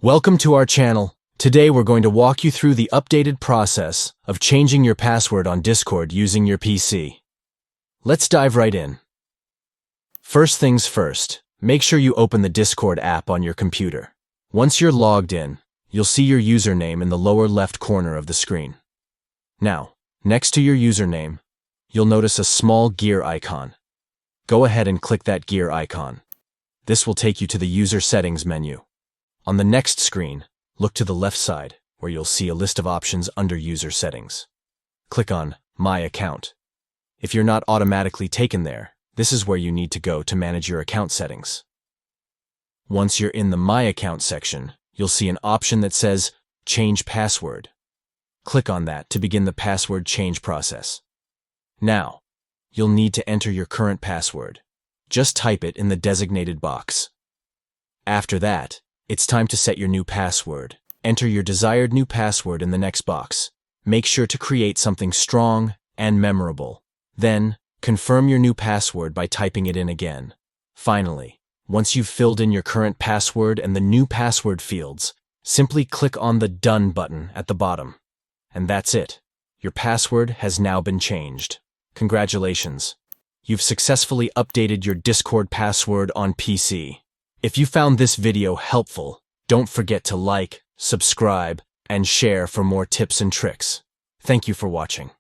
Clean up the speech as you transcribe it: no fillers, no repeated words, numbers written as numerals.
Welcome to our channel. Today we're going to walk you through the updated process of changing your password on Discord using your PC. Let's dive right in. First things first, make sure you open the Discord app on your computer. Once you're logged in, you'll see your username in the lower left corner of the screen. Now, next to your username, you'll notice a small gear icon. Go ahead and click that gear icon. This will take you to the user settings menu. On the next screen, look to the left side, where you'll see a list of options under User Settings. Click on My Account. If you're not automatically taken there, this is where you need to go to manage your account settings. Once you're in the My Account section, you'll see an option that says Change Password. Click on that to begin the password change process. Now, you'll need to enter your current password. Just type it in the designated box. After that, it's time to set your new password. Enter your desired new password in the next box. Make sure to create something strong and memorable. Then, confirm your new password by typing it in again. Finally, once you've filled in your current password and the new password fields, simply click on the Done button at the bottom. And that's it. Your password has now been changed. Congratulations. You've successfully updated your Discord password on PC. If you found this video helpful, don't forget to like, subscribe, and share for more tips and tricks. Thank you for watching.